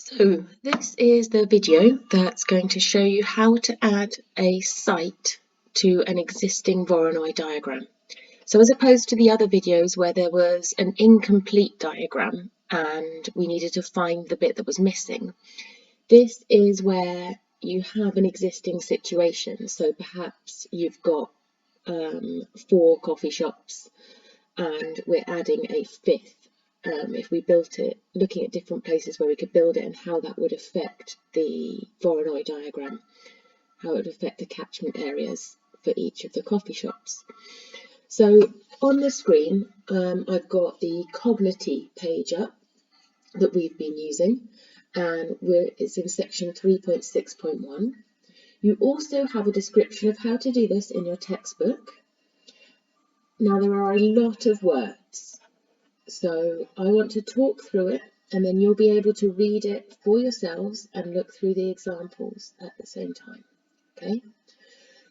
So this is the video that's going to show you how to add a site to an existing Voronoi diagram. So as opposed to the other videos where there was an incomplete diagram and we needed to find the bit that was missing, this is where you have an existing situation. So perhaps you've got 4 coffee shops and we're adding a 5th. If we built it, looking at different places where we could build it and how that would affect the Voronoi diagram, how it would affect the catchment areas for each of the coffee shops. So on the screen, I've got the Kognity page up that we've been using, and it's in section 3.6.1. You also have a description of how to do this in your textbook. Now there are a lot of words, so I want to talk through it and then you'll be able to read it for yourselves and look through the examples at the same time. Okay,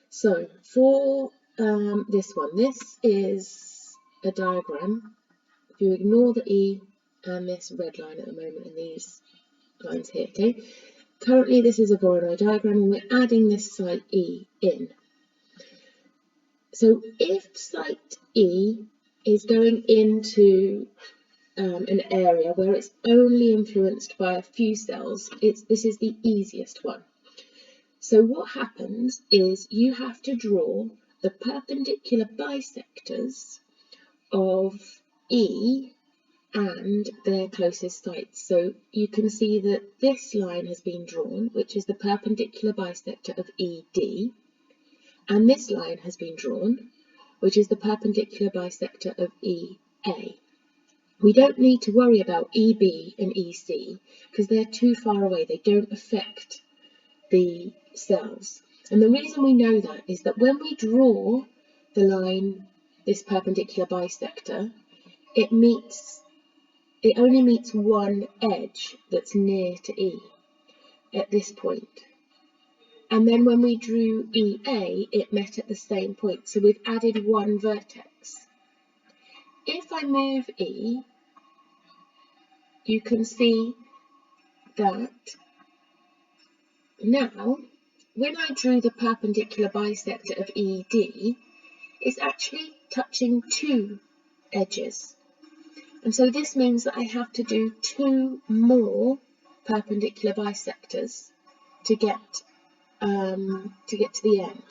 so for this one, this is a diagram. If you ignore the E and this red line at the moment and these lines here, okay, currently this is a Voronoi diagram and we're adding this site E in. So if site E is going into an area where it's only influenced by a few cells, this is the easiest one. So what happens is you have to draw the perpendicular bisectors of E and their closest sites. So you can see that this line has been drawn, which is the perpendicular bisector of ED, and this line has been drawn, which is the perpendicular bisector of EA. We don't need to worry about EB and EC because they're too far away. They don't affect the cells. And the reason we know that is that when we draw the line, this perpendicular bisector, it only meets one edge that's near to E at this point. And then when we drew EA, it met at the same point. So we've added one vertex. If I move E, you can see that now, when I drew the perpendicular bisector of ED, it's actually touching 2 edges. And so this means that I have to do 2 more perpendicular bisectors to get to the end.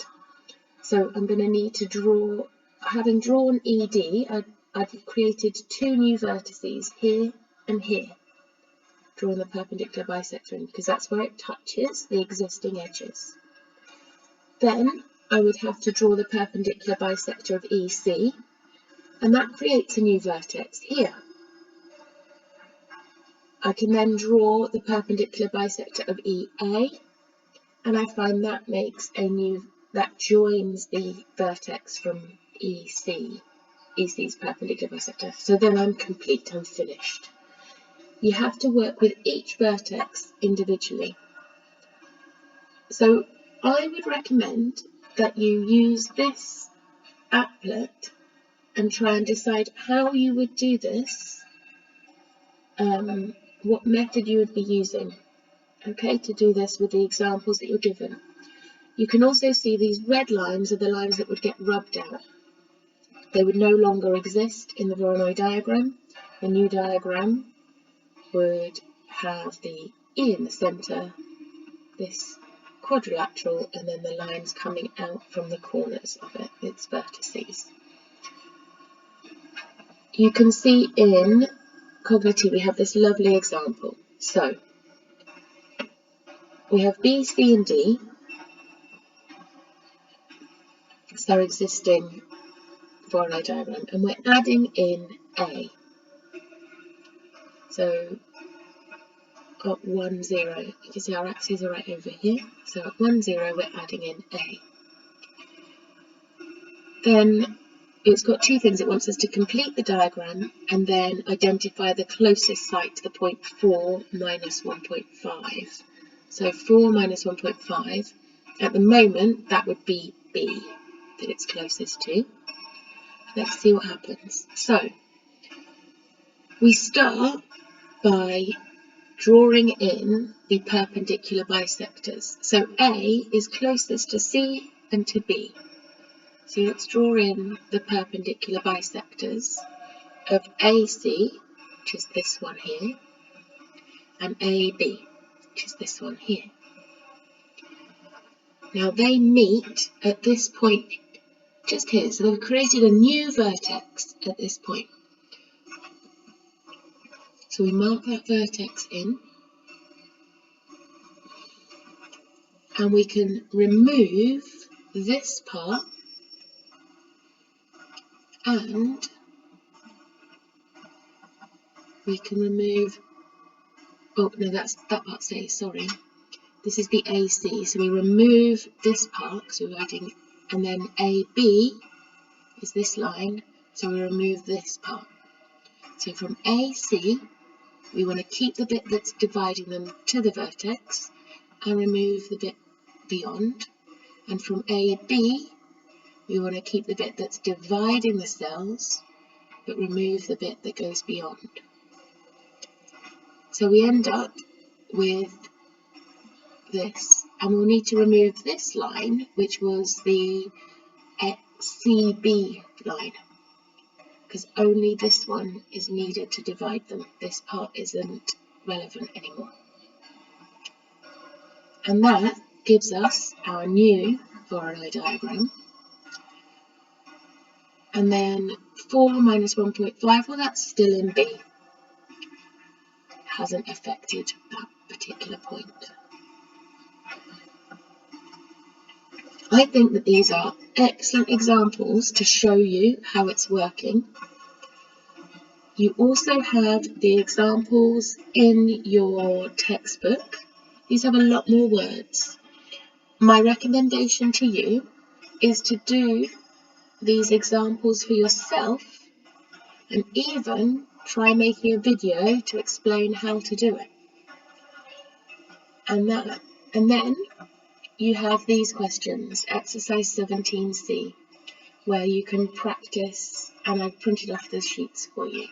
So I'm going to need to draw, having drawn ED, I've created 2 new vertices here and here, drawing the perpendicular bisector in, because that's where it touches the existing edges. Then I would have to draw the perpendicular bisector of EC, and that creates a new vertex here. I can then draw the perpendicular bisector of EA, and I find that makes that joins the vertex from EC's perpendicular bisector. So then I'm complete, I'm finished. You have to work with each vertex individually. So I would recommend that you use this applet and try and decide how you would do this, what method you would be using, okay, to do this with the examples that you're given. You can also see these red lines are the lines that would get rubbed out. They would no longer exist in the Voronoi diagram. The new diagram would have the E in the centre, this quadrilateral, and then the lines coming out from the corners of it, its vertices. You can see in Kognity we have this lovely example. So we have B, C and D. It's our existing Voronoi diagram, and we're adding in A. So at 1, 0, you can see our axes are right over here. So at 1, 0, we're adding in A. Then it's got 2 things. It wants us to complete the diagram and then identify the closest site to the point 4 minus 1.5. So 4 minus 1.5, at the moment, that would be B that it's closest to. Let's see what happens. So we start by drawing in the perpendicular bisectors. So A is closest to C and to B. So let's draw in the perpendicular bisectors of AC, which is this one here, and AB, which is this one here. Now they meet at this point just here, so they've created a new vertex at this point. So we mark that vertex in, and we can remove this part, and we can remove, oh no, that part stays, sorry. This is the AC, so we remove this part, so we're adding, and then AB is this line, so we remove this part. So from AC, we want to keep the bit that's dividing them to the vertex and remove the bit beyond. And from AB, we want to keep the bit that's dividing the cells, but remove the bit that goes beyond. So we end up with this, and we'll need to remove this line, which was the CB line, because only this one is needed to divide them. This part isn't relevant anymore. And that gives us our new Voronoi diagram. And then 4 minus 1.5, well, that's still in B. It hasn't affected that particular point. I think that these are excellent examples to show you how it's working. You also have the examples in your textbook. These have a lot more words. My recommendation to you is to do these examples for yourself and even try making a video to explain how to do it. And then you have these questions, exercise 17C, where you can practice, and I've printed off the sheets for you.